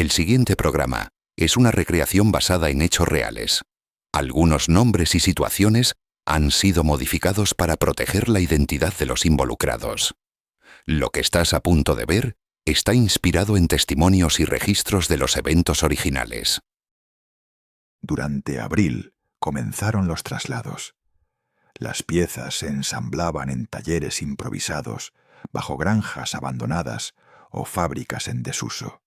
El siguiente programa es una recreación basada en hechos reales. Algunos nombres y situaciones han sido modificados para proteger la identidad de los involucrados. Lo que estás a punto de ver está inspirado en testimonios y registros de los eventos originales. Durante abril comenzaron los traslados. Las piezas se ensamblaban en talleres improvisados, bajo granjas abandonadas o fábricas en desuso.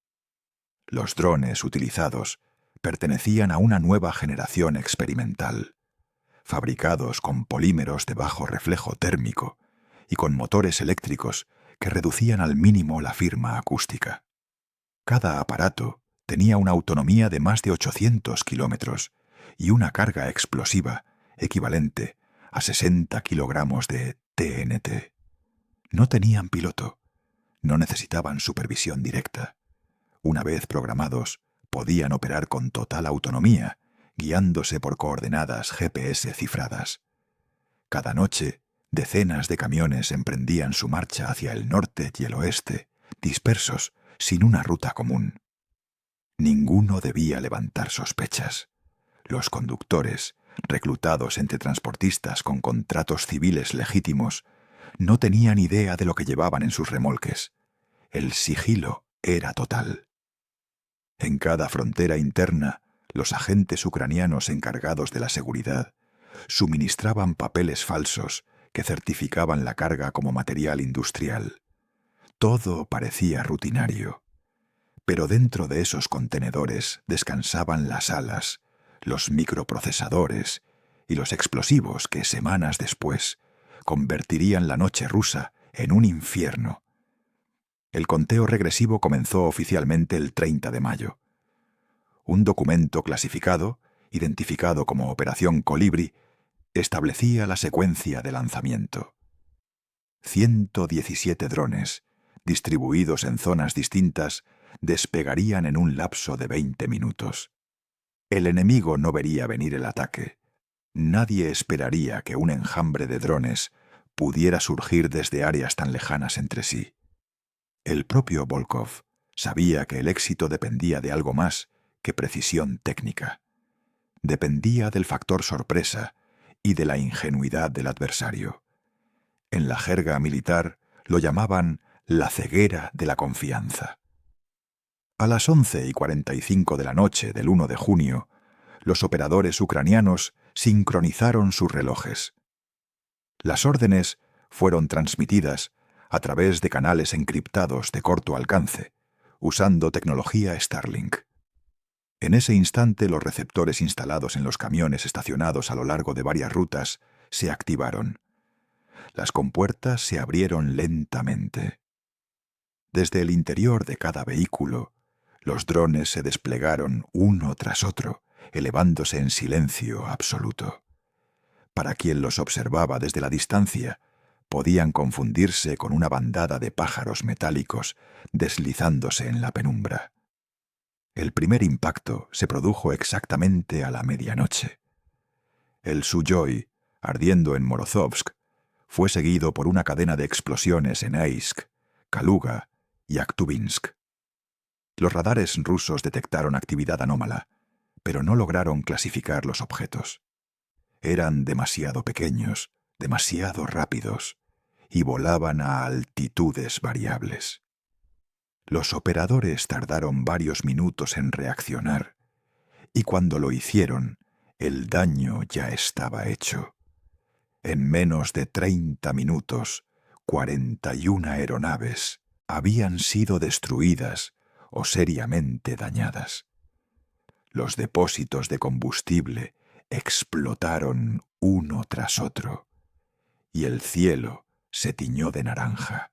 Los drones utilizados pertenecían a una nueva generación experimental, fabricados con polímeros de bajo reflejo térmico y con motores eléctricos que reducían al mínimo la firma acústica. Cada aparato tenía una autonomía de más de 800 kilómetros y una carga explosiva equivalente a 60 kilogramos de TNT. No tenían piloto, no necesitaban supervisión directa. Una vez programados, podían operar con total autonomía, guiándose por coordenadas GPS cifradas. Cada noche, decenas de camiones emprendían su marcha hacia el norte y el oeste, dispersos, sin una ruta común. Ninguno debía levantar sospechas. Los conductores, reclutados entre transportistas con contratos civiles legítimos, no tenían idea de lo que llevaban en sus remolques. El sigilo era total. En cada frontera interna, los agentes ucranianos encargados de la seguridad suministraban papeles falsos que certificaban la carga como material industrial. Todo parecía rutinario. Pero dentro de esos contenedores descansaban las alas, los microprocesadores y los explosivos que semanas después convertirían la noche rusa en un infierno. El conteo regresivo comenzó oficialmente el 30 de mayo. Un documento clasificado, identificado como Operación Colibri, establecía la secuencia de lanzamiento. 117 drones, distribuidos en zonas distintas, despegarían en un lapso de 20 minutos. El enemigo no vería venir el ataque. Nadie esperaría que un enjambre de drones pudiera surgir desde áreas tan lejanas entre sí. El propio Volkov sabía que el éxito dependía de algo más que precisión técnica. Dependía del factor sorpresa y de la ingenuidad del adversario. En la jerga militar lo llamaban la ceguera de la confianza. A las 11:45 de la noche del 1 de junio, los operadores ucranianos sincronizaron sus relojes. Las órdenes fueron transmitidas a través de canales encriptados de corto alcance, usando tecnología Starlink. En ese instante, los receptores instalados en los camiones estacionados a lo largo de varias rutas se activaron. Las compuertas se abrieron lentamente. Desde el interior de cada vehículo, los drones se desplegaron uno tras otro, elevándose en silencio absoluto. Para quien los observaba desde la distancia, podían confundirse con una bandada de pájaros metálicos deslizándose en la penumbra. El primer impacto se produjo exactamente a la medianoche. El Sujoy, ardiendo en Morozovsk, fue seguido por una cadena de explosiones en Eisk, Kaluga y Aktubinsk. Los radares rusos detectaron actividad anómala, pero no lograron clasificar los objetos. Eran demasiado pequeños, demasiado rápidos, y volaban a altitudes variables. Los operadores tardaron varios minutos en reaccionar, y cuando lo hicieron, el daño ya estaba hecho. En menos de 30 minutos, 41 aeronaves habían sido destruidas o seriamente dañadas. Los depósitos de combustible explotaron uno tras otro, y el cielo se tiñó de naranja.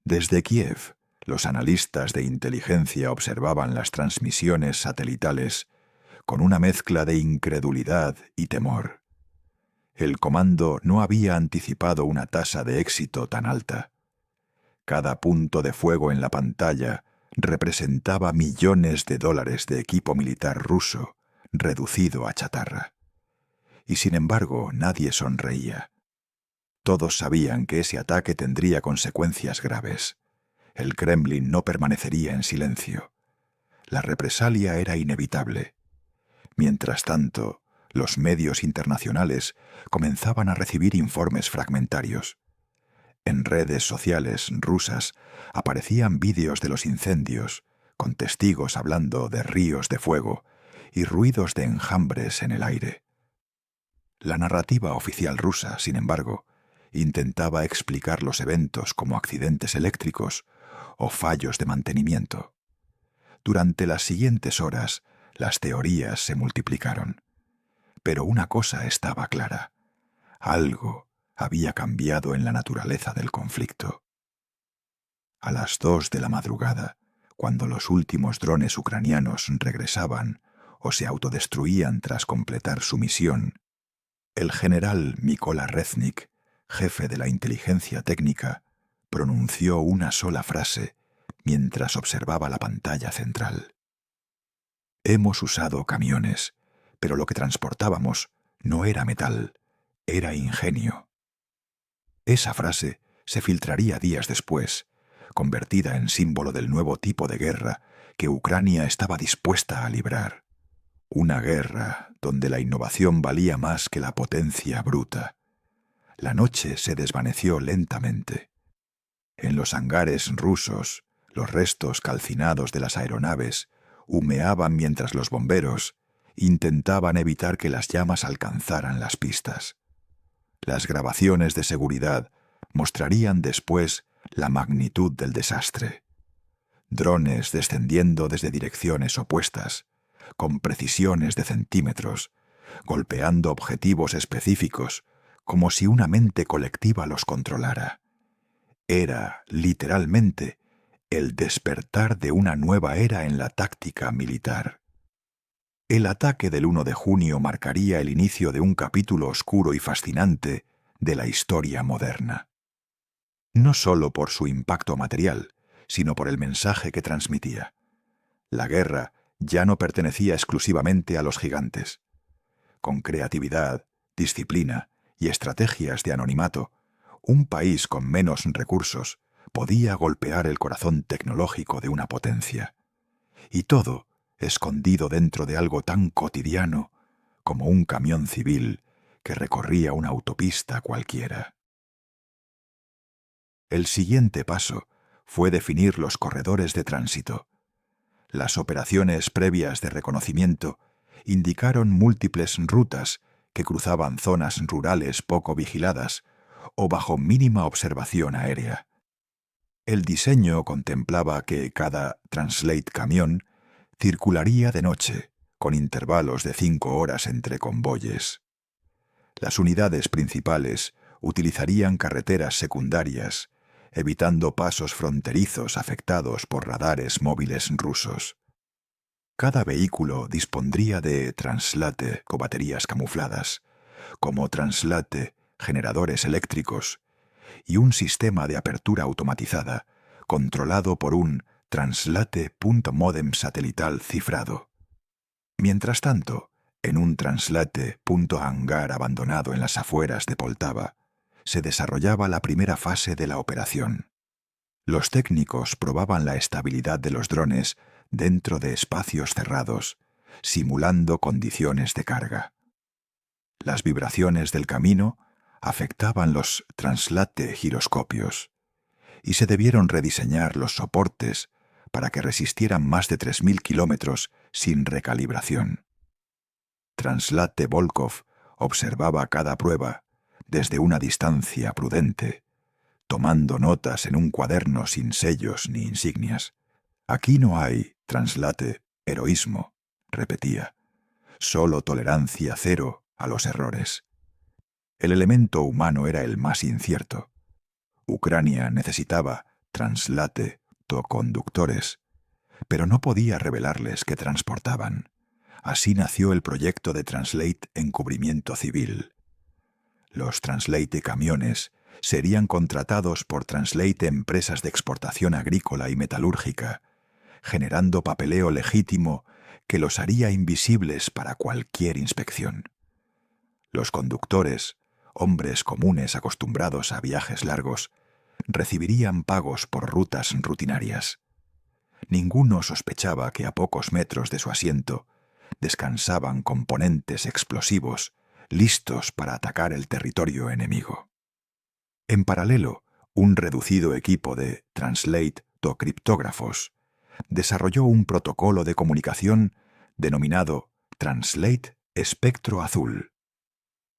Desde Kiev, los analistas de inteligencia observaban las transmisiones satelitales con una mezcla de incredulidad y temor. El comando no había anticipado una tasa de éxito tan alta. Cada punto de fuego en la pantalla representaba millones de dólares de equipo militar ruso reducido a chatarra. Y sin embargo, nadie sonreía. Todos sabían que ese ataque tendría consecuencias graves. el Kremlin no permanecería en silencio. La represalia era inevitable. Mientras tanto, los medios internacionales comenzaban a recibir informes fragmentarios. En redes sociales rusas aparecían vídeos de los incendios, con testigos hablando de ríos de fuego y ruidos de enjambres en el aire. La narrativa oficial rusa, sin embargo, intentaba explicar los eventos como accidentes eléctricos o fallos de mantenimiento. Durante las siguientes horas, las teorías se multiplicaron. Pero una cosa estaba clara: algo había cambiado en la naturaleza del conflicto. A las 2 de la madrugada, cuando los últimos drones ucranianos regresaban o se autodestruían tras completar su misión, el general Mykola Reznik, jefe de la inteligencia técnica, pronunció una sola frase mientras observaba la pantalla central. Hemos usado camiones, pero lo que transportábamos no era metal, era ingenio. Esa frase se filtraría días después, convertida en símbolo del nuevo tipo de guerra que Ucrania estaba dispuesta a librar. Una guerra donde la innovación valía más que la potencia bruta. La noche se desvaneció lentamente. En los hangares rusos, los restos calcinados de las aeronaves humeaban mientras los bomberos intentaban evitar que las llamas alcanzaran las pistas. Las grabaciones de seguridad mostrarían después la magnitud del desastre. Drones descendiendo desde direcciones opuestas, con precisiones de centímetros, golpeando objetivos específicos, como si una mente colectiva los controlara. Era, literalmente, el despertar de una nueva era en la táctica militar. El ataque del 1 de junio marcaría el inicio de un capítulo oscuro y fascinante de la historia moderna. No solo por su impacto material, sino por el mensaje que transmitía. La guerra ya no pertenecía exclusivamente a los gigantes. Con creatividad, disciplina y estrategias de anonimato, un país con menos recursos podía golpear el corazón tecnológico de una potencia. Y todo escondido dentro de algo tan cotidiano como un camión civil que recorría una autopista cualquiera. El siguiente paso fue definir los corredores de tránsito. Las operaciones previas de reconocimiento indicaron múltiples rutas que cruzaban zonas rurales poco vigiladas o bajo mínima observación aérea. El diseño contemplaba que cada Translate camión circularía de noche, con intervalos de 5 horas entre convoyes. Las unidades principales utilizarían carreteras secundarias, evitando pasos fronterizos afectados por radares móviles rusos. Cada vehículo dispondría de translate o baterías camufladas, como translate, generadores eléctricos, y un sistema de apertura automatizada, controlado por un translate.modem satelital cifrado. Mientras tanto, en un translate.hangar abandonado en las afueras de Poltava, se desarrollaba la primera fase de la operación. Los técnicos probaban la estabilidad de los drones dentro de espacios cerrados, simulando condiciones de carga. Las vibraciones del camino afectaban los translate giroscopios, y se debieron rediseñar los soportes para que resistieran más de 3.000 kilómetros sin recalibración. Translate Volkov observaba cada prueba desde una distancia prudente, tomando notas en un cuaderno sin sellos ni insignias. Aquí no hay translate heroísmo, repetía, solo tolerancia cero a los errores. El elemento humano era el más incierto. Ucrania necesitaba translate conductores, pero no podía revelarles qué transportaban. Así nació el proyecto de Translate Encubrimiento Civil. Los Translate camiones serían contratados por Translate empresas de exportación agrícola y metalúrgica, generando papeleo legítimo que los haría invisibles para cualquier inspección. Los conductores, hombres comunes acostumbrados a viajes largos, recibirían pagos por rutas rutinarias. Ninguno sospechaba que a pocos metros de su asiento descansaban componentes explosivos listos para atacar el territorio enemigo. En paralelo, un reducido equipo de translate-to-criptógrafos desarrolló un protocolo de comunicación denominado Translate Espectro Azul.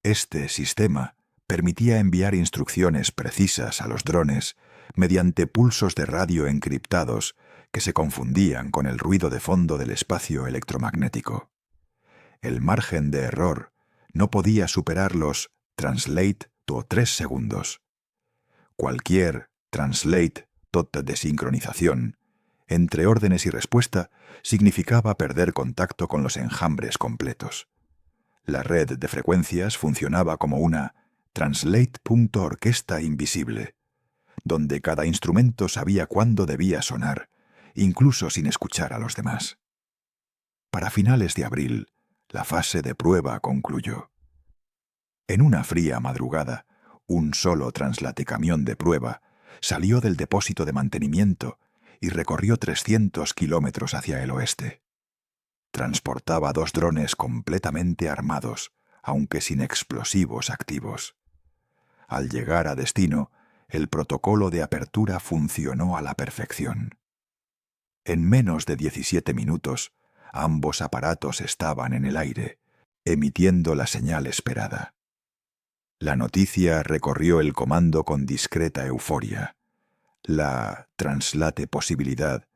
Este sistema permitía enviar instrucciones precisas a los drones mediante pulsos de radio encriptados que se confundían con el ruido de fondo del espacio electromagnético. El margen de error no podía superar los translate to 3 segundos. Cualquier translate to desincronización entre órdenes y respuesta significaba perder contacto con los enjambres completos. La red de frecuencias funcionaba como una translate.orquesta invisible, donde cada instrumento sabía cuándo debía sonar, incluso sin escuchar a los demás. Para finales de abril, la fase de prueba concluyó. En una fría madrugada, un solo translatecamión de prueba salió del depósito de mantenimiento y recorrió 300 kilómetros hacia el oeste. Transportaba 2 drones completamente armados, aunque sin explosivos activos. Al llegar a destino, el protocolo de apertura funcionó a la perfección. En menos de 17 minutos, ambos aparatos estaban en el aire, emitiendo la señal esperada. La noticia recorrió el comando con discreta euforia. La translate posibilidad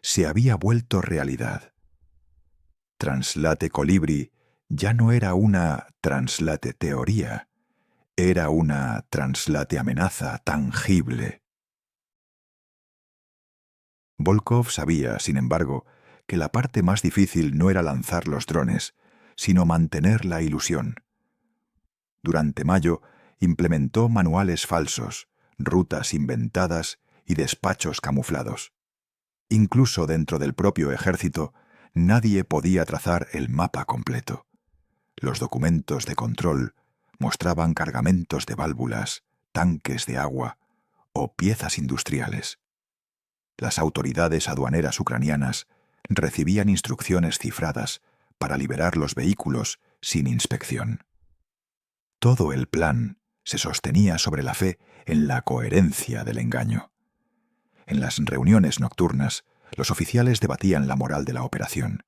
se había vuelto realidad. Translate Colibri ya no era una translate teoría, era una translate amenaza tangible. Volkov sabía, sin embargo, que la parte más difícil no era lanzar los drones, sino mantener la ilusión. Durante mayo implementó manuales falsos, rutas inventadas y despachos camuflados. Incluso dentro del propio ejército, nadie podía trazar el mapa completo. Los documentos de control mostraban cargamentos de válvulas, tanques de agua o piezas industriales. Las autoridades aduaneras ucranianas recibían instrucciones cifradas para liberar los vehículos sin inspección. Todo el plan se sostenía sobre la fe en la coherencia del engaño. En las reuniones nocturnas, los oficiales debatían la moral de la operación.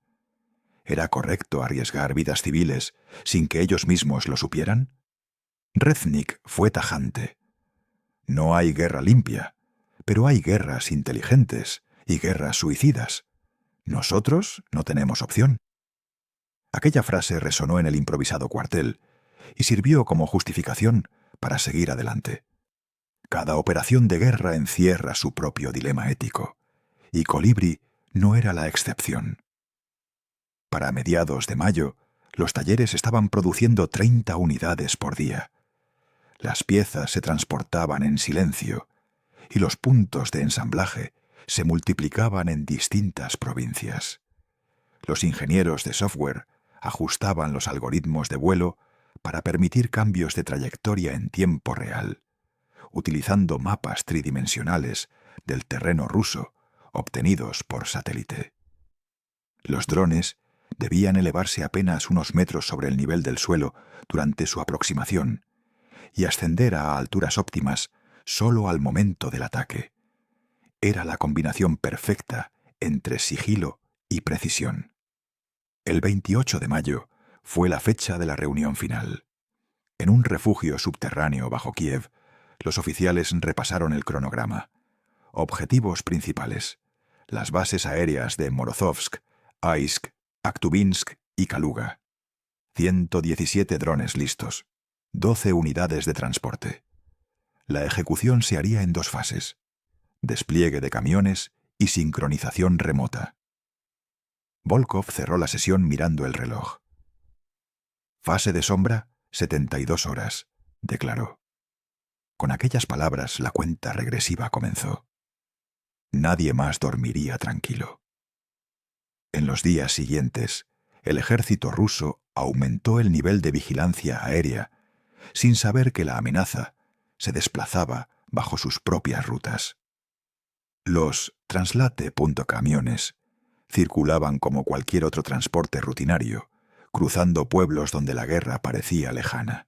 ¿Era correcto arriesgar vidas civiles sin que ellos mismos lo supieran? Reznik fue tajante. No hay guerra limpia, pero hay guerras inteligentes y guerras suicidas. Nosotros no tenemos opción. Aquella frase resonó en el improvisado cuartel y sirvió como justificación para seguir adelante. Cada operación de guerra encierra su propio dilema ético, y Colibri no era la excepción. Para mediados de mayo, los talleres estaban produciendo 30 unidades por día. Las piezas se transportaban en silencio, y los puntos de ensamblaje se multiplicaban en distintas provincias. Los ingenieros de software ajustaban los algoritmos de vuelo para permitir cambios de trayectoria en tiempo real, utilizando mapas tridimensionales del terreno ruso obtenidos por satélite. Los drones debían elevarse apenas unos metros sobre el nivel del suelo durante su aproximación y ascender a alturas óptimas solo al momento del ataque. Era la combinación perfecta entre sigilo y precisión. El 28 de mayo fue la fecha de la reunión final. En un refugio subterráneo bajo Kiev, los oficiales repasaron el cronograma. Objetivos principales: las bases aéreas de Morozovsk, Aisk, Aktubinsk y Kaluga. 117 drones listos. 12 unidades de transporte. La ejecución se haría en 2 fases: despliegue de camiones y sincronización remota. Volkov cerró la sesión mirando el reloj. Fase de sombra, 72 horas, declaró. Con aquellas palabras la cuenta regresiva comenzó. Nadie más dormiría tranquilo. En los días siguientes, el ejército ruso aumentó el nivel de vigilancia aérea, sin saber que la amenaza se desplazaba bajo sus propias rutas. Los translate.camiones circulaban como cualquier otro transporte rutinario, cruzando pueblos donde la guerra parecía lejana.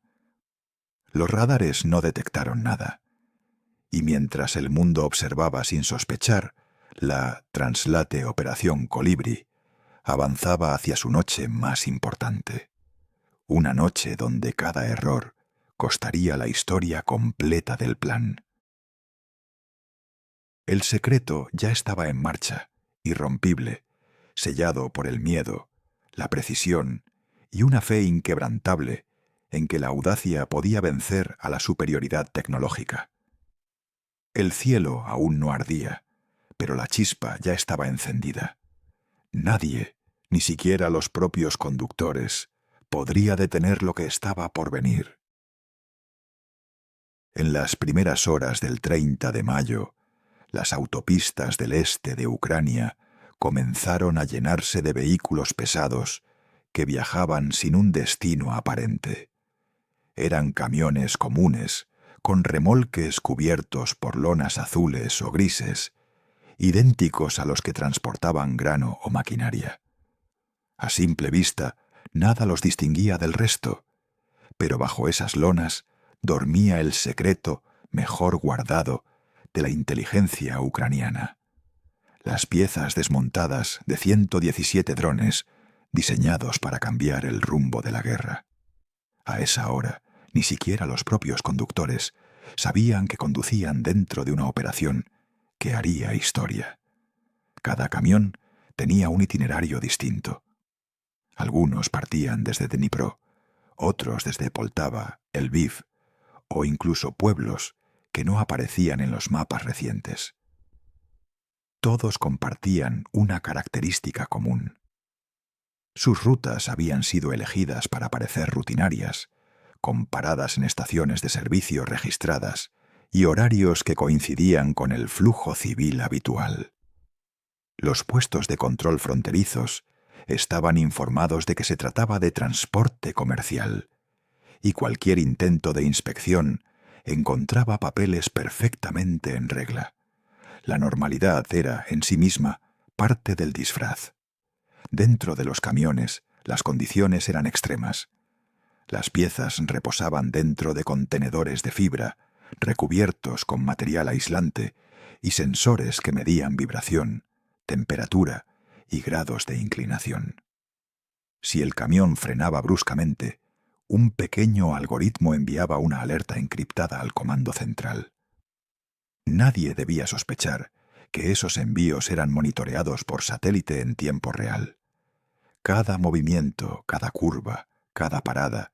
Los radares no detectaron nada, y mientras el mundo observaba sin sospechar, la Translate Operación Colibri avanzaba hacia su noche más importante. Una noche donde cada error costaría la historia completa del plan. El secreto ya estaba en marcha, irrompible, sellado por el miedo, la precisión y una fe inquebrantable en que la audacia podía vencer a la superioridad tecnológica. El cielo aún no ardía, pero la chispa ya estaba encendida. Nadie, ni siquiera los propios conductores, podría detener lo que estaba por venir. En las primeras horas del 30 de mayo, las autopistas del este de Ucrania comenzaron a llenarse de vehículos pesados que viajaban sin un destino aparente. Eran camiones comunes, con remolques cubiertos por lonas azules o grises, idénticos a los que transportaban grano o maquinaria. A simple vista, nada los distinguía del resto, pero bajo esas lonas dormía el secreto mejor guardado de la inteligencia ucraniana. Las piezas desmontadas de 117 drones diseñados para cambiar el rumbo de la guerra. A esa hora, ni siquiera los propios conductores sabían que conducían dentro de una operación que haría historia. Cada camión tenía un itinerario distinto. Algunos partían desde Dnipro, otros desde Poltava, Lviv, o incluso pueblos que no aparecían en los mapas recientes. Todos compartían una característica común. Sus rutas habían sido elegidas para parecer rutinarias, con paradas en estaciones de servicio registradas y horarios que coincidían con el flujo civil habitual. Los puestos de control fronterizos estaban informados de que se trataba de transporte comercial, y cualquier intento de inspección encontraba papeles perfectamente en regla. La normalidad era, en sí misma, parte del disfraz. Dentro de los camiones, las condiciones eran extremas. Las piezas reposaban dentro de contenedores de fibra, recubiertos con material aislante y sensores que medían vibración, temperatura y grados de inclinación. Si el camión frenaba bruscamente, un pequeño algoritmo enviaba una alerta encriptada al comando central. Nadie debía sospechar que esos envíos eran monitoreados por satélite en tiempo real. Cada movimiento, cada curva, cada parada,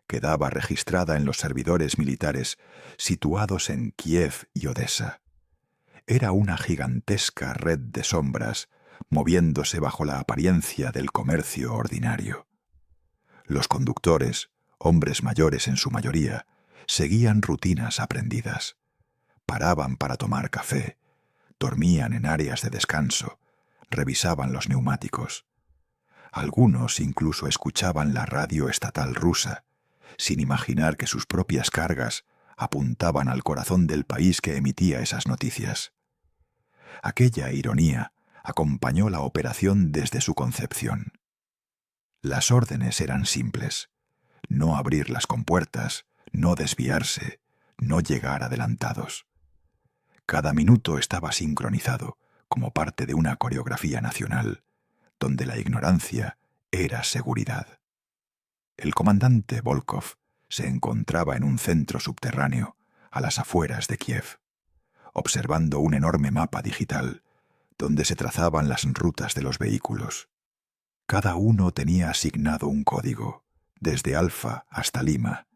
quedaba registrada en los servidores militares situados en Kiev y Odessa. Era una gigantesca red de sombras moviéndose bajo la apariencia del comercio ordinario. Los conductores, hombres mayores en su mayoría, seguían rutinas aprendidas. Paraban para tomar café, dormían en áreas de descanso, revisaban los neumáticos. Algunos incluso escuchaban la radio estatal rusa, sin imaginar que sus propias cargas apuntaban al corazón del país que emitía esas noticias. Aquella ironía acompañó la operación desde su concepción. Las órdenes eran simples: no abrir las compuertas, no desviarse, no llegar adelantados. Cada minuto estaba sincronizado como parte de una coreografía nacional, donde la ignorancia era seguridad. El comandante Volkov se encontraba en un centro subterráneo a las afueras de Kiev, observando un enorme mapa digital donde se trazaban las rutas de los vehículos. Cada uno tenía asignado un código, desde Alfa hasta Lima,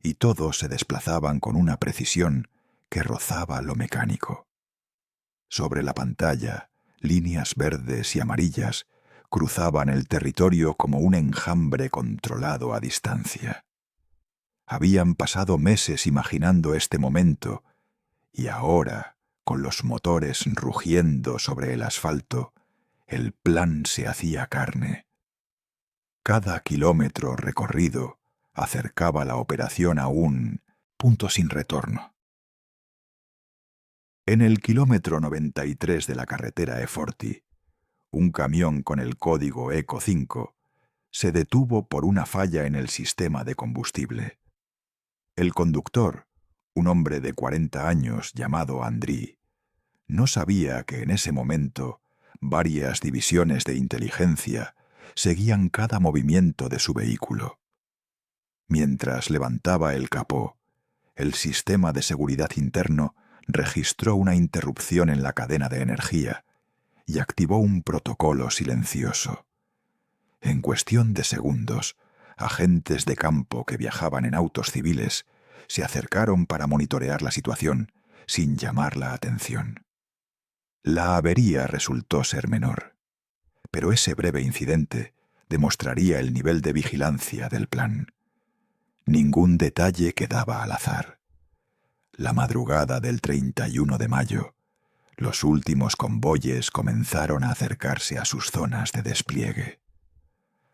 y todos se desplazaban con una precisión que rozaba lo mecánico. Sobre la pantalla, líneas verdes y amarillas cruzaban el territorio como un enjambre controlado a distancia. Habían pasado meses imaginando este momento, y ahora, con los motores rugiendo sobre el asfalto, el plan se hacía carne. Cada kilómetro recorrido acercaba la operación a un punto sin retorno. En el kilómetro 93 de la carretera E40, un camión con el código ECO 5 se detuvo por una falla en el sistema de combustible. El conductor, un hombre de 40 años llamado Andriy, no sabía que en ese momento varias divisiones de inteligencia seguían cada movimiento de su vehículo. Mientras levantaba el capó, el sistema de seguridad interno registró una interrupción en la cadena de energía y activó un protocolo silencioso. En cuestión de segundos, agentes de campo que viajaban en autos civiles se acercaron para monitorear la situación sin llamar la atención. La avería resultó ser menor, pero ese breve incidente demostraría el nivel de vigilancia del plan. Ningún detalle quedaba al azar. La madrugada del 31 de mayo, los últimos convoyes comenzaron a acercarse a sus zonas de despliegue.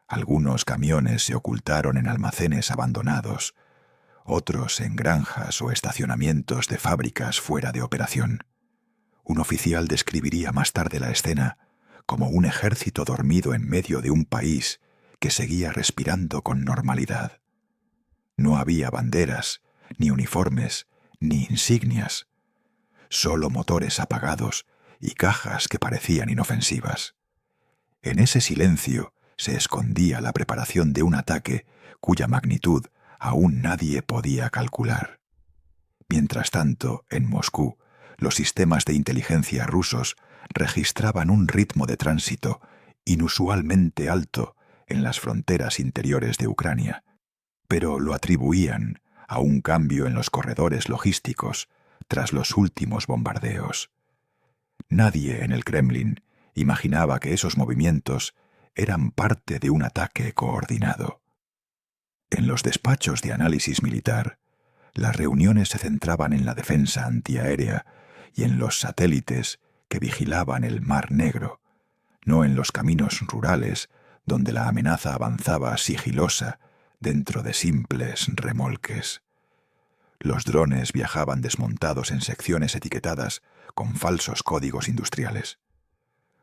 Algunos camiones se ocultaron en almacenes abandonados, otros en granjas o estacionamientos de fábricas fuera de operación. Un oficial describiría más tarde la escena como un ejército dormido en medio de un país que seguía respirando con normalidad. No había banderas, ni uniformes, ni insignias, solo motores apagados y cajas que parecían inofensivas. En ese silencio se escondía la preparación de un ataque cuya magnitud aún nadie podía calcular. Mientras tanto, en Moscú, los sistemas de inteligencia rusos registraban un ritmo de tránsito inusualmente alto en las fronteras interiores de Ucrania, pero lo atribuían a un cambio en los corredores logísticos tras los últimos bombardeos. Nadie en el Kremlin imaginaba que esos movimientos eran parte de un ataque coordinado. En los despachos de análisis militar, las reuniones se centraban en la defensa antiaérea y en los satélites que vigilaban el Mar Negro, no en los caminos rurales donde la amenaza avanzaba sigilosa dentro de simples remolques. Los drones viajaban desmontados en secciones etiquetadas con falsos códigos industriales.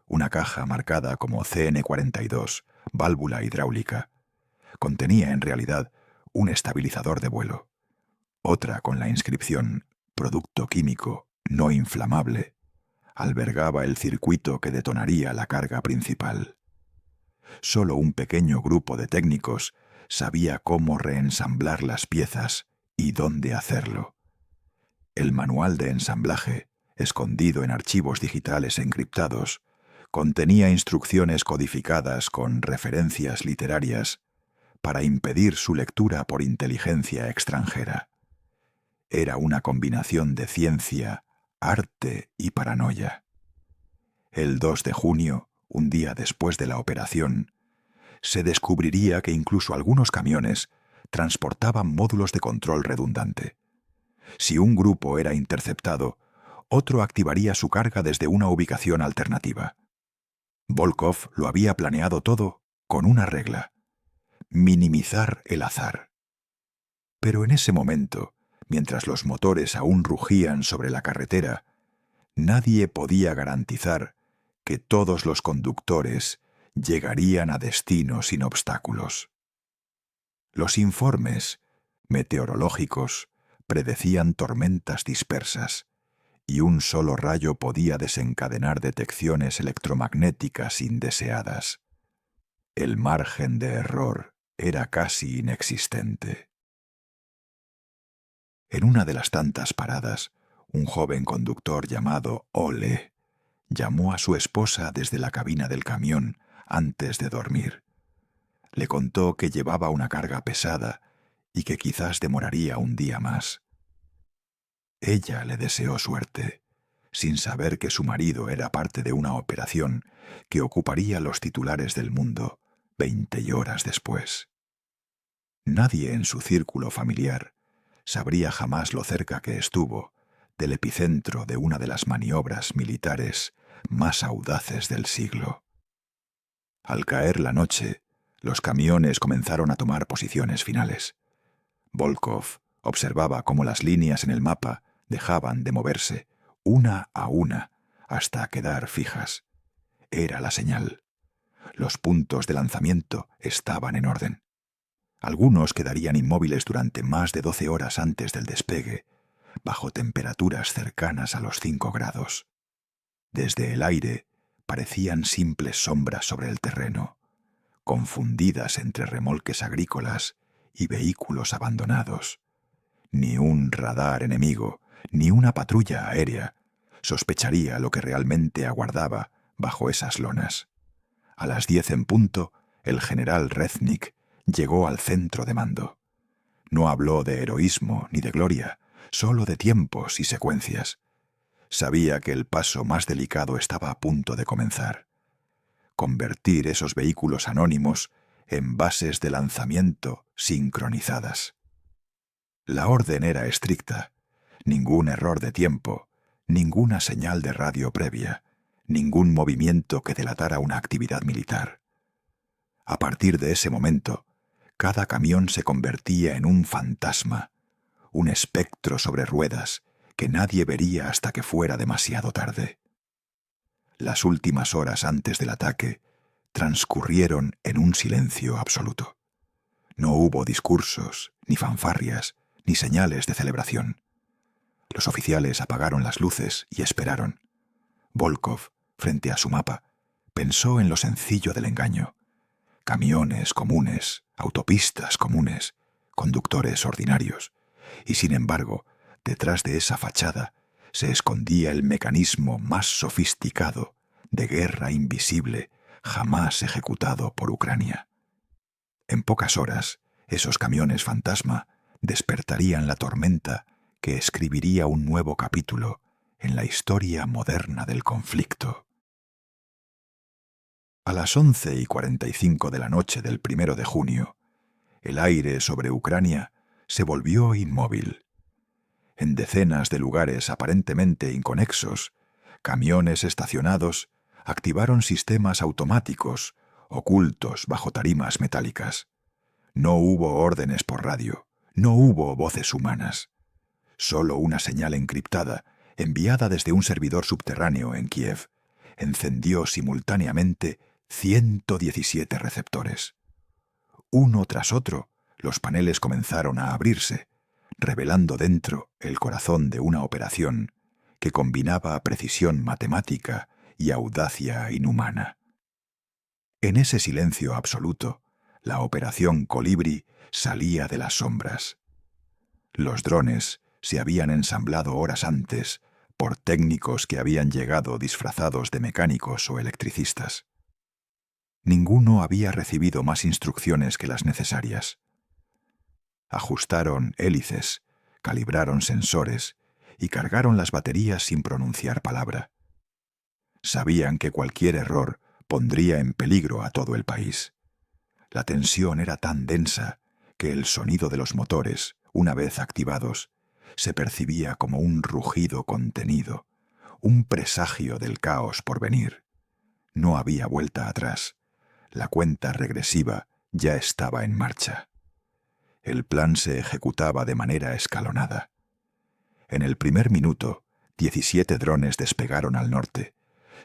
Una caja marcada como CN-42, válvula hidráulica, contenía en realidad un estabilizador de vuelo. Otra con la inscripción «Producto químico no inflamable» albergaba el circuito que detonaría la carga principal. Solo un pequeño grupo de técnicos sabía cómo reensamblar las piezas y dónde hacerlo. El manual de ensamblaje, escondido en archivos digitales encriptados, contenía instrucciones codificadas con referencias literarias para impedir su lectura por inteligencia extranjera. Era una combinación de ciencia, arte y paranoia. El 2 de junio, un día después de la operación, se descubriría que incluso algunos camiones transportaban módulos de control redundante. Si un grupo era interceptado, otro activaría su carga desde una ubicación alternativa. Volkov lo había planeado todo con una regla: minimizar el azar. Pero en ese momento, mientras los motores aún rugían sobre la carretera, nadie podía garantizar que todos los conductores llegarían a destino sin obstáculos. Los informes meteorológicos predecían tormentas dispersas, y un solo rayo podía desencadenar detecciones electromagnéticas indeseadas. El margen de error era casi inexistente. En una de las tantas paradas, un joven conductor llamado Ole llamó a su esposa desde la cabina del camión antes de dormir. Le contó que llevaba una carga pesada y que quizás demoraría un día más. Ella le deseó suerte, sin saber que su marido era parte de una operación que ocuparía los titulares del mundo 20 horas después. Nadie en su círculo familiar sabría jamás lo cerca que estuvo del epicentro de una de las maniobras militares más audaces del siglo. Al caer la noche, los camiones comenzaron a tomar posiciones finales. Volkov observaba cómo las líneas en el mapa dejaban de moverse una a una, hasta quedar fijas. Era la señal. Los puntos de lanzamiento estaban en orden. Algunos quedarían inmóviles durante más de 12 horas antes del despegue, bajo temperaturas cercanas a los 5 grados. Desde el aire parecían simples sombras sobre el terreno, confundidas entre remolques agrícolas y vehículos abandonados. Ni un radar enemigo, ni una patrulla aérea sospecharía lo que realmente aguardaba bajo esas lonas. A las 10 en punto, el general Reznik llegó al centro de mando. No habló de heroísmo ni de gloria, solo de tiempos y secuencias. Sabía que el paso más delicado estaba a punto de comenzar. Convertir esos vehículos anónimos en bases de lanzamiento sincronizadas. La orden era estricta. Ningún error de tiempo, ninguna señal de radio previa, ningún movimiento que delatara una actividad militar. A partir de ese momento, cada camión se convertía en un fantasma, un espectro sobre ruedas que nadie vería hasta que fuera demasiado tarde. Las últimas horas antes del ataque transcurrieron en un silencio absoluto. No hubo discursos, ni fanfarrias, ni señales de celebración. Los oficiales apagaron las luces y esperaron. Volkov, frente a su mapa, pensó en lo sencillo del engaño. Camiones comunes, autopistas comunes, conductores ordinarios. Y sin embargo, detrás de esa fachada se escondía el mecanismo más sofisticado de guerra invisible jamás ejecutado por Ucrania. En pocas horas, esos camiones fantasma despertarían la tormenta que escribiría un nuevo capítulo en la historia moderna del conflicto. A las 11:45 de la noche del 1 de junio, el aire sobre Ucrania se volvió inmóvil. En decenas de lugares aparentemente inconexos, camiones estacionados activaron sistemas automáticos ocultos bajo tarimas metálicas. No hubo órdenes por radio, no hubo voces humanas. Solo una señal encriptada, enviada desde un servidor subterráneo en Kiev, encendió simultáneamente 117 receptores. Uno tras otro, los paneles comenzaron a abrirse, revelando dentro el corazón de una operación que combinaba precisión matemática y audacia inhumana. En ese silencio absoluto, la operación Colibri salía de las sombras. Los drones se habían ensamblado horas antes por técnicos que habían llegado disfrazados de mecánicos o electricistas. Ninguno había recibido más instrucciones que las necesarias. Ajustaron hélices, calibraron sensores y cargaron las baterías sin pronunciar palabra. Sabían que cualquier error pondría en peligro a todo el país. La tensión era tan densa que el sonido de los motores, una vez activados, se percibía como un rugido contenido, un presagio del caos por venir. No había vuelta atrás. La cuenta regresiva ya estaba en marcha. El plan se ejecutaba de manera escalonada. En el primer minuto, 17 drones despegaron al norte,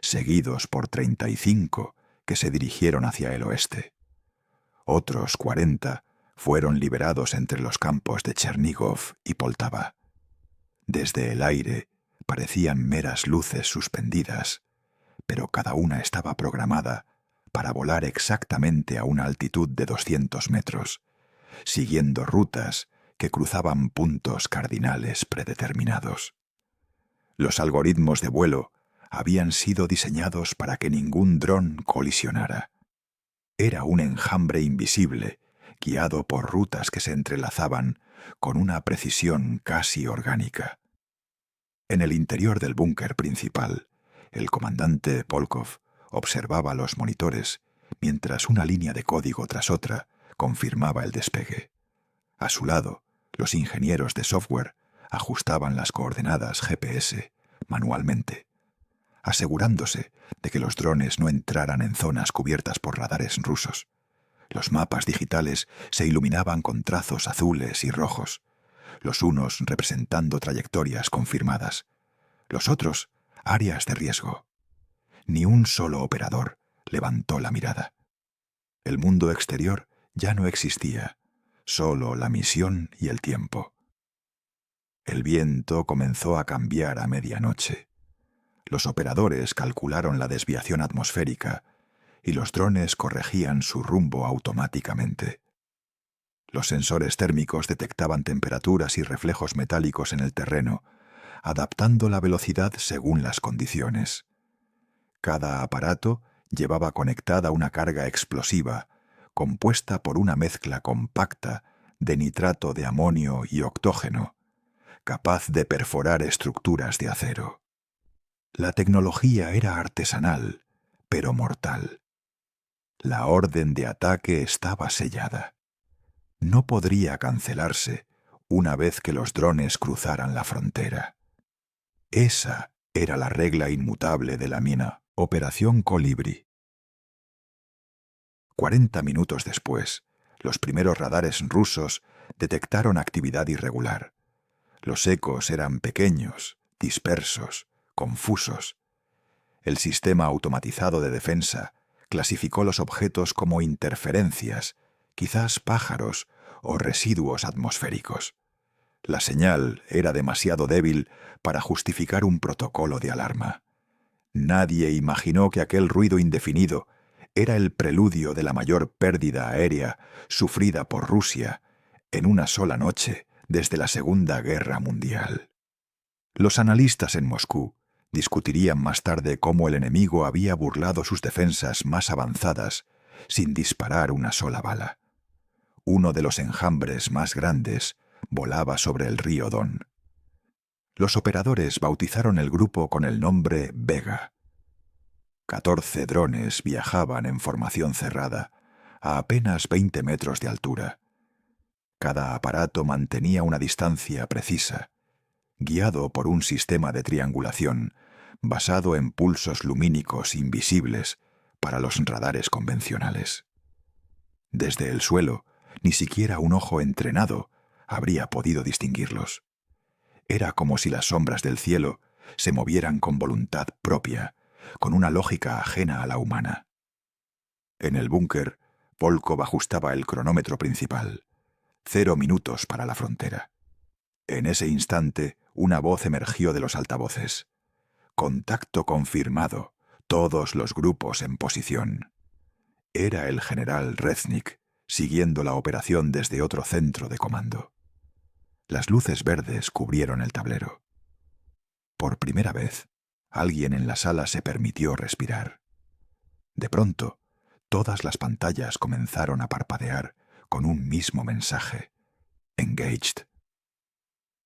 seguidos por 35 que se dirigieron hacia el oeste. Otros 40 fueron liberados entre los campos de Chernigov y Poltava. Desde el aire parecían meras luces suspendidas, pero cada una estaba programada para volar exactamente a una altitud de 200 metros, siguiendo rutas que cruzaban puntos cardinales predeterminados. Los algoritmos de vuelo habían sido diseñados para que ningún dron colisionara. Era un enjambre invisible, guiado por rutas que se entrelazaban con una precisión casi orgánica. En el interior del búnker principal, el comandante Volkov observaba los monitores mientras una línea de código tras otra confirmaba el despegue. A su lado, los ingenieros de software ajustaban las coordenadas GPS manualmente, asegurándose de que los drones no entraran en zonas cubiertas por radares rusos. Los mapas digitales se iluminaban con trazos azules y rojos, los unos representando trayectorias confirmadas, Los otros, áreas de riesgo. Ni un solo operador levantó la mirada. El mundo exterior ya no existía, solo la misión y el tiempo. El viento comenzó a cambiar a medianoche. Los operadores calcularon la desviación atmosférica y los drones corregían su rumbo automáticamente. Los sensores térmicos detectaban temperaturas y reflejos metálicos en el terreno, adaptando la velocidad según las condiciones. Cada aparato llevaba conectada una carga explosiva, compuesta por una mezcla compacta de nitrato de amonio y octógeno, capaz de perforar estructuras de acero. La tecnología era artesanal, pero mortal. La orden de ataque estaba sellada. No podría cancelarse una vez que los drones cruzaran la frontera. Esa era la regla inmutable de la mina Operación Colibrí. 40 minutos después, los primeros radares rusos detectaron actividad irregular. Los ecos eran pequeños, dispersos, confusos. El sistema automatizado de defensa clasificó los objetos como interferencias, quizás pájaros o residuos atmosféricos. La señal era demasiado débil para justificar un protocolo de alarma. Nadie imaginó que aquel ruido indefinido era el preludio de la mayor pérdida aérea sufrida por Rusia en una sola noche desde la Segunda Guerra Mundial. Los analistas en Moscú discutirían más tarde cómo el enemigo había burlado sus defensas más avanzadas sin disparar una sola bala. Uno de los enjambres más grandes volaba sobre el río Don. Los operadores bautizaron el grupo con el nombre Vega. 14 drones viajaban en formación cerrada, a apenas 20 metros de altura. Cada aparato mantenía una distancia precisa, guiado por un sistema de triangulación basado en pulsos lumínicos invisibles para los radares convencionales. Desde el suelo, ni siquiera un ojo entrenado habría podido distinguirlos. Era como si las sombras del cielo se movieran con voluntad propia, con una lógica ajena a la humana. En el búnker, Volkov ajustaba el cronómetro principal. 0 minutos para la frontera. En ese instante, una voz emergió de los altavoces. Contacto confirmado. Todos los grupos en posición. Era el general Reznik, siguiendo la operación desde otro centro de comando. Las luces verdes cubrieron el tablero. Por primera vez, alguien en la sala se permitió respirar. De pronto, todas las pantallas comenzaron a parpadear con un mismo mensaje. Engaged.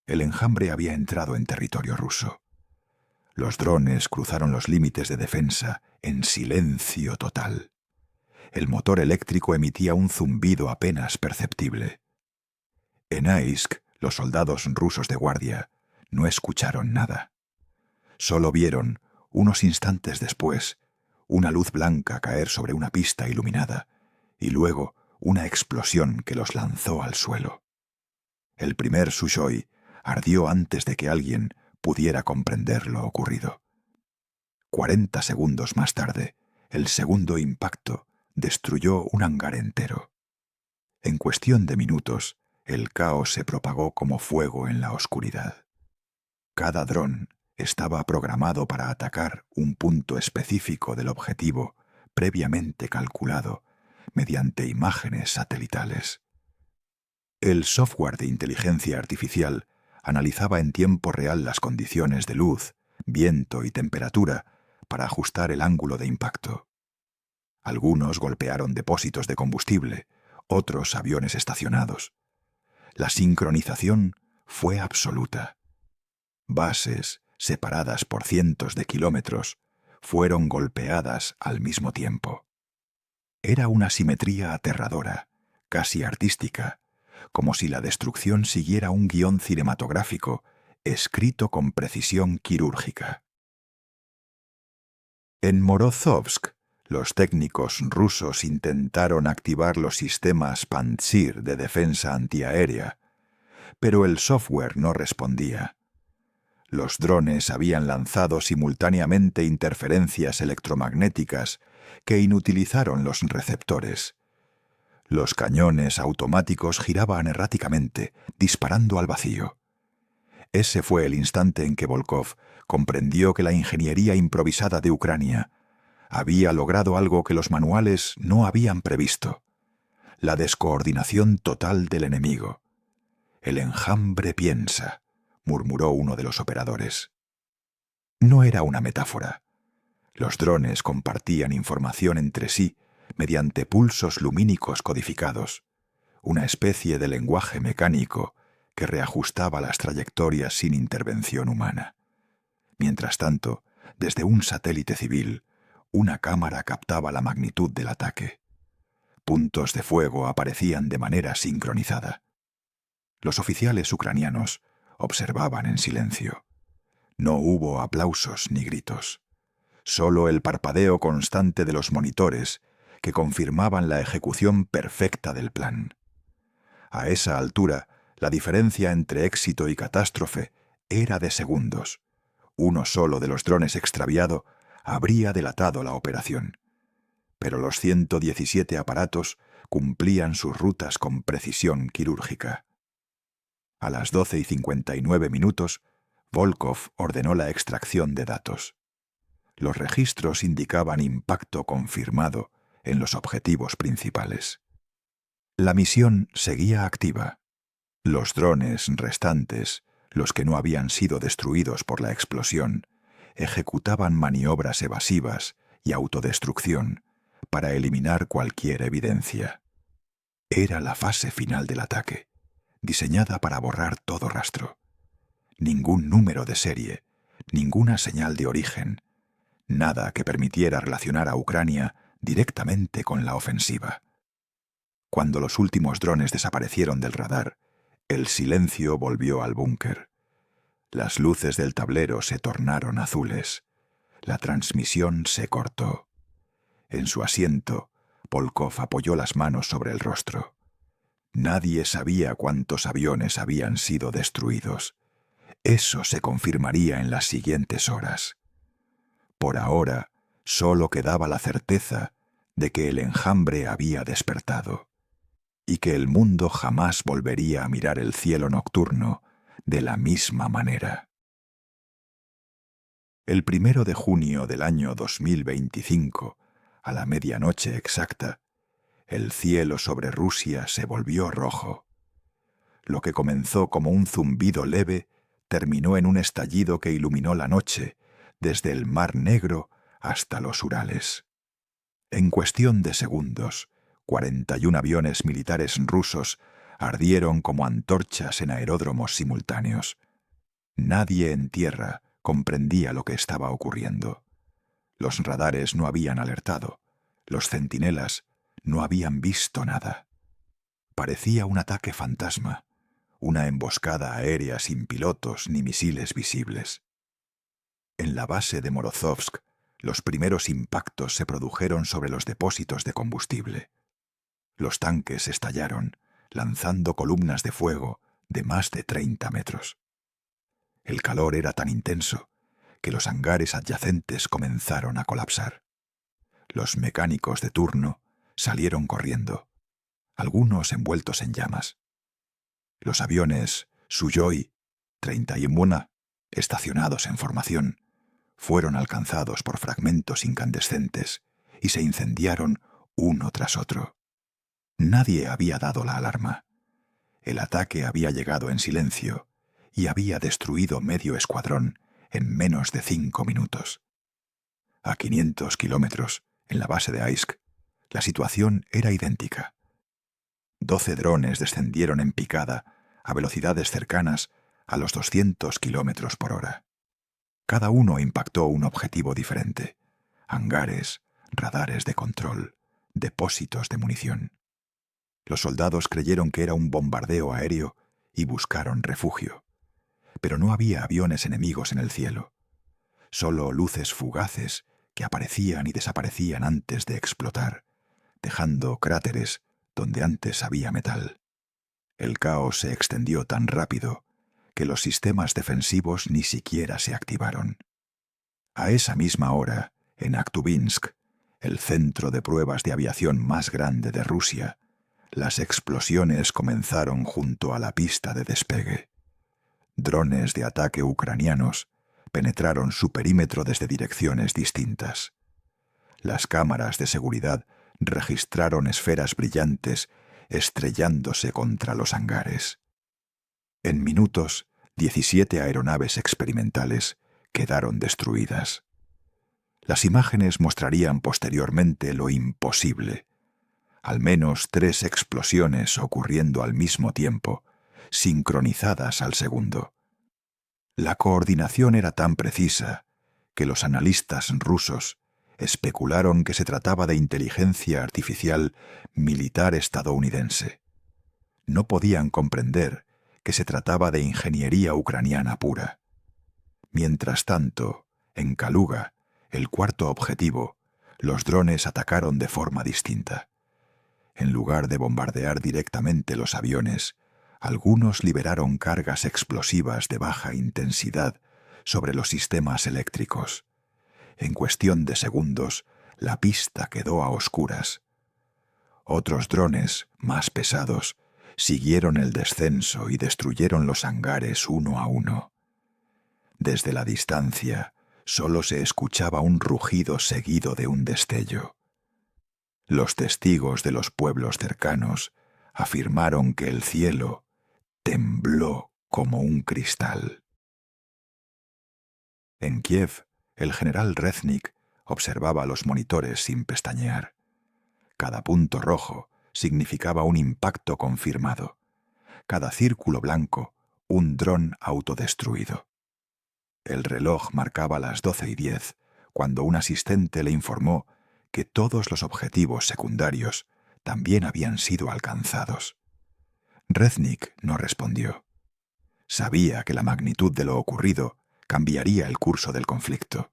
El enjambre había entrado en territorio ruso. Los drones cruzaron los límites de defensa en silencio total. El motor eléctrico emitía un zumbido apenas perceptible. En Aisk, los soldados rusos de guardia no escucharon nada. Solo vieron, unos instantes después, una luz blanca caer sobre una pista iluminada y luego una explosión que los lanzó al suelo. El primer Sukhoi ardió antes de que alguien pudiera comprender lo ocurrido. 40 segundos más tarde, el segundo impacto destruyó un hangar entero. En cuestión de minutos, el caos se propagó como fuego en la oscuridad. Cada dron estaba programado para atacar un punto específico del objetivo previamente calculado mediante imágenes satelitales. El software de inteligencia artificial analizaba en tiempo real las condiciones de luz, viento y temperatura para ajustar el ángulo de impacto. Algunos golpearon depósitos de combustible, otros aviones estacionados. La sincronización fue absoluta. Bases, separadas por cientos de kilómetros, fueron golpeadas al mismo tiempo. Era una simetría aterradora, casi artística, como si la destrucción siguiera un guión cinematográfico escrito con precisión quirúrgica. En Morozovsk, los técnicos rusos intentaron activar los sistemas Pantsir de defensa antiaérea, pero el software no respondía. Los drones habían lanzado simultáneamente interferencias electromagnéticas que inutilizaron los receptores. Los cañones automáticos giraban erráticamente, disparando al vacío. Ese fue el instante en que Volkov comprendió que la ingeniería improvisada de Ucrania había logrado algo que los manuales no habían previsto: la descoordinación total del enemigo. «El enjambre piensa», murmuró uno de los operadores. No era una metáfora. Los drones compartían información entre sí mediante pulsos lumínicos codificados, una especie de lenguaje mecánico que reajustaba las trayectorias sin intervención humana. Mientras tanto, desde un satélite civil, una cámara captaba la magnitud del ataque. Puntos de fuego aparecían de manera sincronizada. Los oficiales ucranianos observaban en silencio. No hubo aplausos ni gritos. Solo el parpadeo constante de los monitores que confirmaban la ejecución perfecta del plan. A esa altura, la diferencia entre éxito y catástrofe era de segundos. Uno solo de los drones extraviado habría delatado la operación. Pero los 117 aparatos cumplían sus rutas con precisión quirúrgica. A las 12:59, Volkov ordenó la extracción de datos. Los registros indicaban impacto confirmado en los objetivos principales. La misión seguía activa. Los drones restantes, los que no habían sido destruidos por la explosión, ejecutaban maniobras evasivas y autodestrucción para eliminar cualquier evidencia. Era la fase final del ataque, diseñada para borrar todo rastro. Ningún número de serie, ninguna señal de origen, nada que permitiera relacionar a Ucrania directamente con la ofensiva. Cuando los últimos drones desaparecieron del radar, el silencio volvió al búnker. Las luces del tablero se tornaron azules. La transmisión se cortó. En su asiento, Volkov apoyó las manos sobre el rostro. Nadie sabía cuántos aviones habían sido destruidos. Eso se confirmaría en las siguientes horas. Por ahora, solo quedaba la certeza de que el enjambre había despertado y que el mundo jamás volvería a mirar el cielo nocturno de la misma manera. El 1 de junio del año 2025, a la medianoche exacta, el cielo sobre Rusia se volvió rojo. Lo que comenzó como un zumbido leve terminó en un estallido que iluminó la noche desde el Mar Negro hasta los Urales. En cuestión de segundos, 41 aviones militares rusos ardieron como antorchas en aeródromos simultáneos. Nadie en tierra comprendía lo que estaba ocurriendo. Los radares no habían alertado. Los centinelas no habían visto nada. Parecía un ataque fantasma, una emboscada aérea sin pilotos ni misiles visibles. En la base de Morozovsk, los primeros impactos se produjeron sobre los depósitos de combustible. Los tanques estallaron, lanzando columnas de fuego de más de 30 metros. El calor era tan intenso que los hangares adyacentes comenzaron a colapsar. Los mecánicos de turno salieron corriendo, algunos envueltos en llamas. Los aviones Sukhoi 31, estacionados en formación, fueron alcanzados por fragmentos incandescentes y se incendiaron uno tras otro. Nadie había dado la alarma. El ataque había llegado en silencio y había destruido medio escuadrón en menos de 5 minutos. A 500 kilómetros, en la base de Aisk, la situación era idéntica. 12 drones descendieron en picada a velocidades cercanas a los 200 kilómetros por hora. Cada uno impactó un objetivo diferente: hangares, radares de control, depósitos de munición. Los soldados creyeron que era un bombardeo aéreo y buscaron refugio. Pero no había aviones enemigos en el cielo, solo luces fugaces que aparecían y desaparecían antes de explotar, dejando cráteres donde antes había metal. El caos se extendió tan rápido que los sistemas defensivos ni siquiera se activaron. A esa misma hora, en Aktubinsk, el centro de pruebas de aviación más grande de Rusia, las explosiones comenzaron junto a la pista de despegue. Drones de ataque ucranianos penetraron su perímetro desde direcciones distintas. Las cámaras de seguridad registraron esferas brillantes estrellándose contra los hangares. En minutos, 17 aeronaves experimentales quedaron destruidas. Las imágenes mostrarían posteriormente lo imposible. Al menos 3 explosiones ocurriendo al mismo tiempo, sincronizadas al segundo. La coordinación era tan precisa que los analistas rusos especularon que se trataba de inteligencia artificial militar estadounidense. No podían comprender que se trataba de ingeniería ucraniana pura. Mientras tanto, en Kaluga, el cuarto objetivo, los drones atacaron de forma distinta. En lugar de bombardear directamente los aviones, algunos liberaron cargas explosivas de baja intensidad sobre los sistemas eléctricos. En cuestión de segundos, la pista quedó a oscuras. Otros drones, más pesados, siguieron el descenso y destruyeron los hangares uno a uno. Desde la distancia, solo se escuchaba un rugido seguido de un destello. Los testigos de los pueblos cercanos afirmaron que el cielo tembló como un cristal. En Kiev, el general Reznik observaba los monitores sin pestañear. Cada punto rojo significaba un impacto confirmado. Cada círculo blanco, un dron autodestruido. El reloj marcaba las 12:10, cuando un asistente le informó que todos los objetivos secundarios también habían sido alcanzados. Reznik no respondió. Sabía que la magnitud de lo ocurrido cambiaría el curso del conflicto.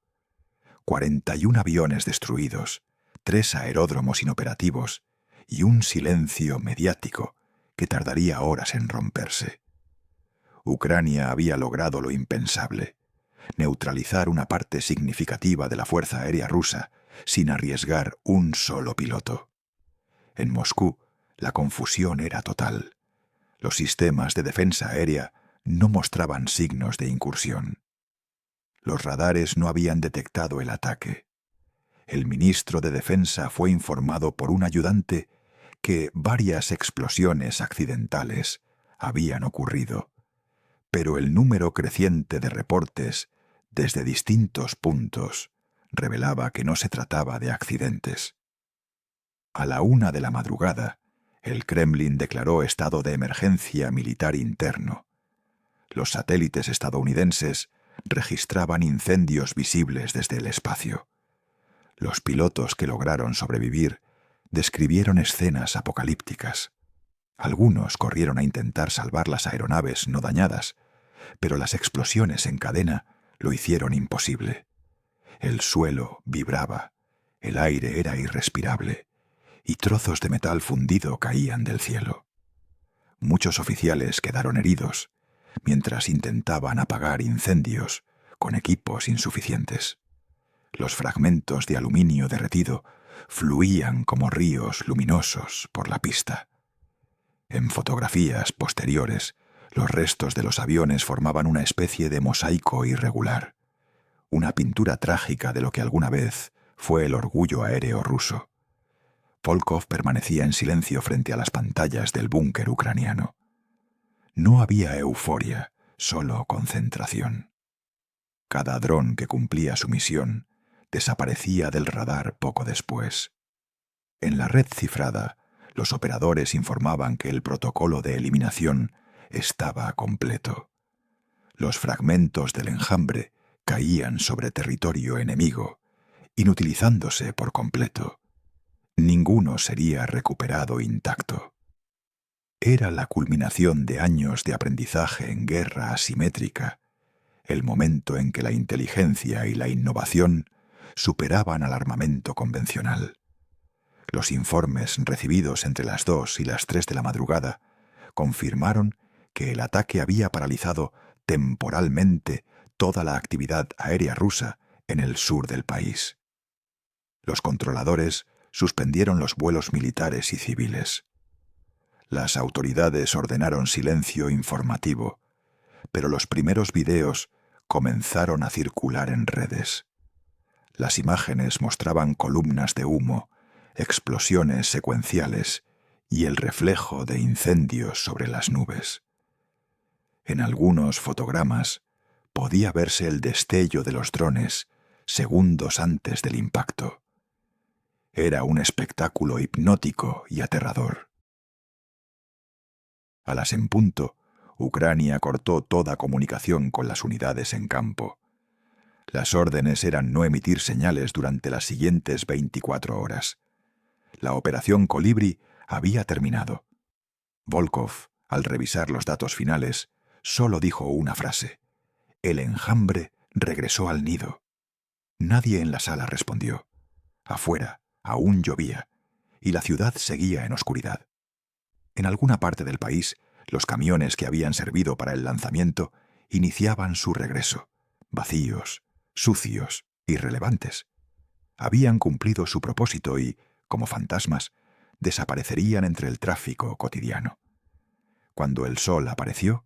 41 aviones destruidos, 3 aeródromos inoperativos y un silencio mediático que tardaría horas en romperse. Ucrania había logrado lo impensable: neutralizar una parte significativa de la Fuerza Aérea rusa sin arriesgar un solo piloto. En Moscú, la confusión era total. Los sistemas de defensa aérea no mostraban signos de incursión. Los radares no habían detectado el ataque. El ministro de Defensa fue informado por un ayudante que varias explosiones accidentales habían ocurrido, pero el número creciente de reportes desde distintos puntos revelaba que no se trataba de accidentes. A la 1 de la madrugada, el Kremlin declaró estado de emergencia militar interno. Los satélites estadounidenses registraban incendios visibles desde el espacio. Los pilotos que lograron sobrevivir describieron escenas apocalípticas. Algunos corrieron a intentar salvar las aeronaves no dañadas, pero las explosiones en cadena lo hicieron imposible. El suelo vibraba, el aire era irrespirable, y trozos de metal fundido caían del cielo. Muchos oficiales quedaron heridos, mientras intentaban apagar incendios con equipos insuficientes. Los fragmentos de aluminio derretido fluían como ríos luminosos por la pista. En fotografías posteriores, los restos de los aviones formaban una especie de mosaico irregular, una pintura trágica de lo que alguna vez fue el orgullo aéreo ruso. Volkov permanecía en silencio frente a las pantallas del búnker ucraniano. No había euforia, solo concentración. Cada dron que cumplía su misión desaparecía del radar poco después. En la red cifrada, los operadores informaban que el protocolo de eliminación estaba completo. Los fragmentos del enjambre caían sobre territorio enemigo, inutilizándose por completo. Ninguno sería recuperado intacto. Era la culminación de años de aprendizaje en guerra asimétrica, el momento en que la inteligencia y la innovación superaban al armamento convencional. Los informes recibidos entre las 2 y las 3 de la madrugada confirmaron que el ataque había paralizado temporalmente toda la actividad aérea rusa en el sur del país. Los controladores suspendieron los vuelos militares y civiles. Las autoridades ordenaron silencio informativo, pero los primeros videos comenzaron a circular en redes. Las imágenes mostraban columnas de humo, explosiones secuenciales y el reflejo de incendios sobre las nubes. En algunos fotogramas podía verse el destello de los drones segundos antes del impacto. Era un espectáculo hipnótico y aterrador. A las en punto, Ucrania cortó toda comunicación con las unidades en campo. Las órdenes eran no emitir señales durante las siguientes 24 horas. La operación Colibri había terminado. Volkov, al revisar los datos finales, solo dijo una frase: «El enjambre regresó al nido». Nadie en la sala respondió. Afuera aún llovía, y la ciudad seguía en oscuridad. En alguna parte del país, los camiones que habían servido para el lanzamiento iniciaban su regreso, vacíos, sucios, irrelevantes. Habían cumplido su propósito y, como fantasmas, desaparecerían entre el tráfico cotidiano. Cuando el sol apareció,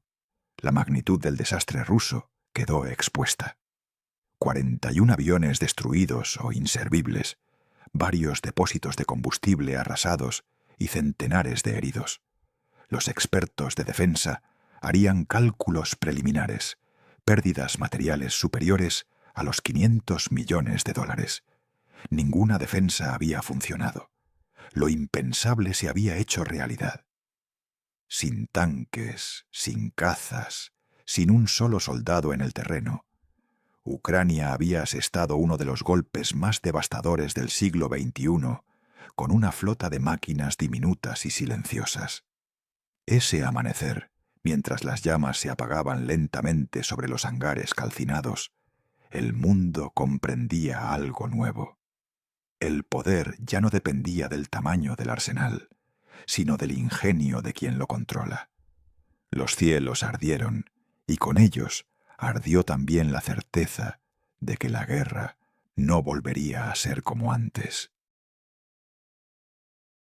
la magnitud del desastre ruso quedó expuesta. 41 aviones destruidos o inservibles, varios depósitos de combustible arrasados y centenares de heridos. Los expertos de defensa harían cálculos preliminares, pérdidas materiales superiores a los $500 millones. Ninguna defensa había funcionado. Lo impensable se había hecho realidad. Sin tanques, sin cazas, sin un solo soldado en el terreno, Ucrania había asestado uno de los golpes más devastadores del siglo XXI, con una flota de máquinas diminutas y silenciosas. Ese amanecer, mientras las llamas se apagaban lentamente sobre los hangares calcinados, el mundo comprendía algo nuevo. El poder ya no dependía del tamaño del arsenal, sino del ingenio de quien lo controla. Los cielos ardieron, y con ellos ardió también la certeza de que la guerra no volvería a ser como antes.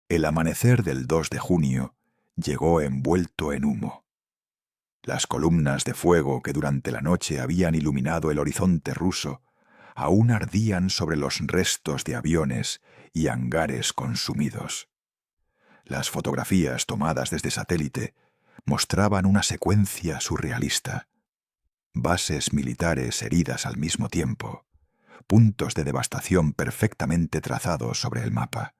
El amanecer del 2 de junio llegó envuelto en humo. Las columnas de fuego que durante la noche habían iluminado el horizonte ruso aún ardían sobre los restos de aviones y hangares consumidos. Las fotografías tomadas desde satélite mostraban una secuencia surrealista. Bases militares heridas al mismo tiempo, puntos de devastación perfectamente trazados sobre el mapa.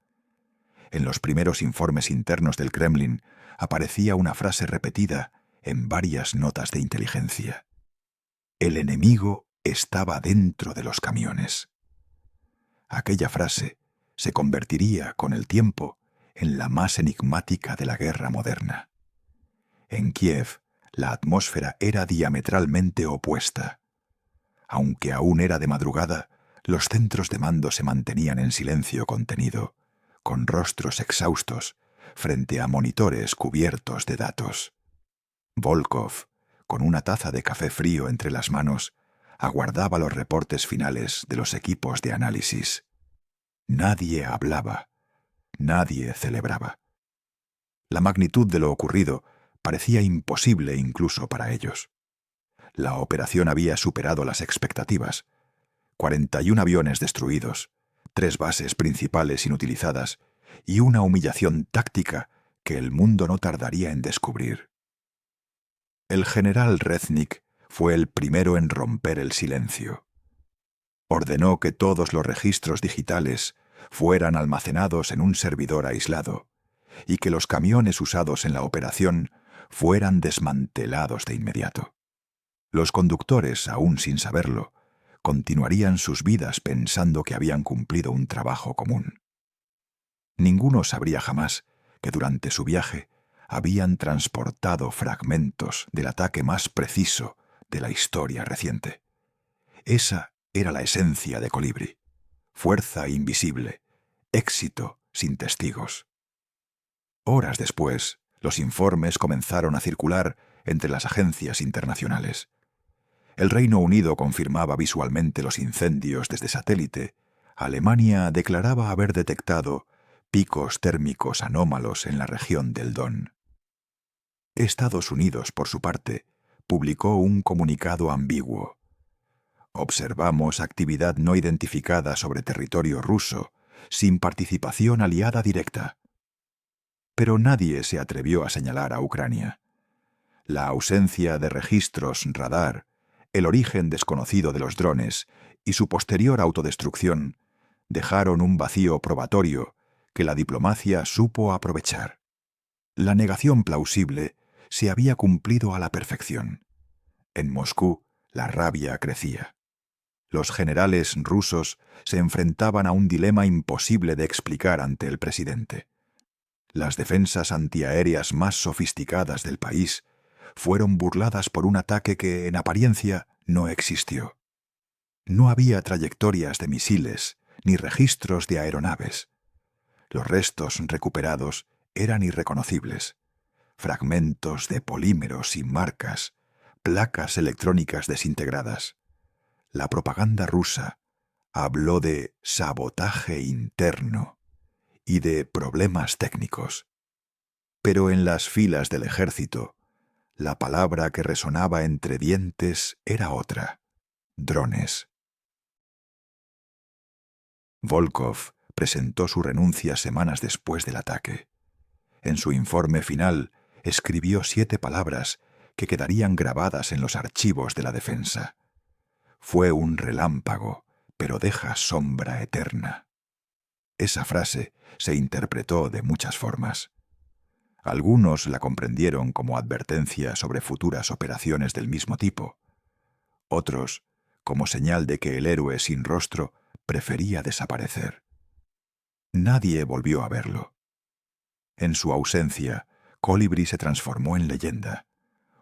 En los primeros informes internos del Kremlin aparecía una frase repetida en varias notas de inteligencia: «El enemigo estaba dentro de los camiones». Aquella frase se convertiría, con el tiempo, en la más enigmática de la guerra moderna. En Kiev, la atmósfera era diametralmente opuesta. Aunque aún era de madrugada, los centros de mando se mantenían en silencio contenido, con rostros exhaustos, frente a monitores cubiertos de datos. Volkov, con una taza de café frío entre las manos, aguardaba los reportes finales de los equipos de análisis. Nadie hablaba, nadie celebraba. La magnitud de lo ocurrido parecía imposible incluso para ellos. La operación había superado las expectativas. 41 aviones destruidos, 3 bases principales inutilizadas y una humillación táctica que el mundo no tardaría en descubrir. El general Reznik fue el primero en romper el silencio. Ordenó que todos los registros digitales fueran almacenados en un servidor aislado y que los camiones usados en la operación fueran desmantelados de inmediato. Los conductores, aún sin saberlo, continuarían sus vidas pensando que habían cumplido un trabajo común. Ninguno sabría jamás que durante su viaje habían transportado fragmentos del ataque más preciso de la historia reciente. Esa era la esencia de Colibri: fuerza invisible, éxito sin testigos. Horas después, los informes comenzaron a circular entre las agencias internacionales. el Reino Unido confirmaba visualmente los incendios desde satélite, Alemania declaraba haber detectado picos térmicos anómalos en la región del Don. Estados Unidos, por su parte, publicó un comunicado ambiguo. Observamos actividad no identificada sobre territorio ruso, sin participación aliada directa. Pero nadie se atrevió a señalar a Ucrania. La ausencia de registros radar, el origen desconocido de los drones y su posterior autodestrucción dejaron un vacío probatorio que la diplomacia supo aprovechar. La negación plausible se había cumplido a la perfección. En Moscú, la rabia crecía. Los generales rusos se enfrentaban a un dilema imposible de explicar ante el presidente. Las defensas antiaéreas más sofisticadas del país fueron burladas por un ataque que, en apariencia, no existió. No había trayectorias de misiles ni registros de aeronaves. Los restos recuperados eran irreconocibles. Fragmentos de polímeros sin marcas, placas electrónicas desintegradas. La propaganda rusa habló de sabotaje interno y de problemas técnicos. Pero en las filas del ejército, la palabra que resonaba entre dientes era otra: drones. Volkov presentó su renuncia semanas después del ataque. En su informe final escribió 7 palabras que quedarían grabadas en los archivos de la defensa. Fue un relámpago, pero deja sombra eterna. Esa frase se interpretó de muchas formas. Algunos la comprendieron como advertencia sobre futuras operaciones del mismo tipo. Otros, como señal de que el héroe sin rostro prefería desaparecer. Nadie volvió a verlo. En su ausencia, Colibri se transformó en leyenda,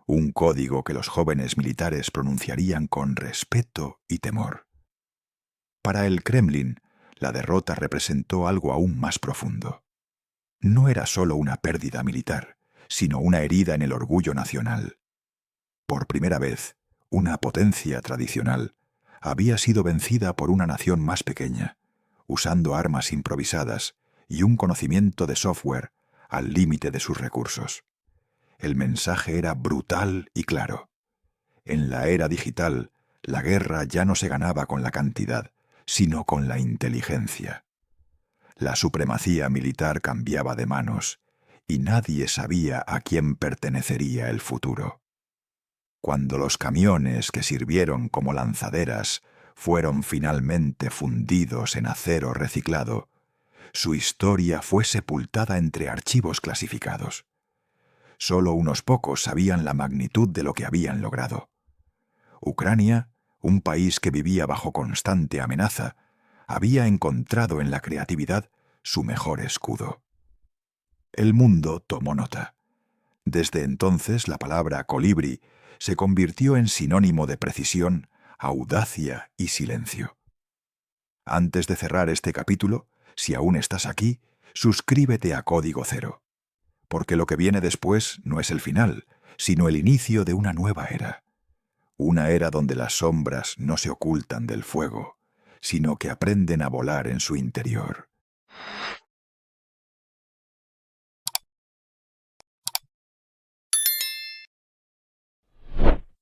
un código que los jóvenes militares pronunciarían con respeto y temor. Para el Kremlin, la derrota representó algo aún más profundo. No era solo una pérdida militar, sino una herida en el orgullo nacional. Por primera vez, una potencia tradicional había sido vencida por una nación más pequeña, usando armas improvisadas y un conocimiento de software al límite de sus recursos. El mensaje era brutal y claro. En la era digital, la guerra ya no se ganaba con la cantidad, sino con la inteligencia. La supremacía militar cambiaba de manos, y nadie sabía a quién pertenecería el futuro. Cuando los camiones que sirvieron como lanzaderas fueron finalmente fundidos en acero reciclado, su historia fue sepultada entre archivos clasificados. Solo unos pocos sabían la magnitud de lo que habían logrado. Ucrania, un país que vivía bajo constante amenaza, había encontrado en la creatividad su mejor escudo. El mundo tomó nota. Desde entonces la palabra colibri se convirtió en sinónimo de precisión, audacia y silencio. Antes de cerrar este capítulo, si aún estás aquí, suscríbete a Código Cero, porque lo que viene después no es el final, sino el inicio de una nueva era. Una era donde las sombras no se ocultan del fuego, sino que aprenden a volar en su interior.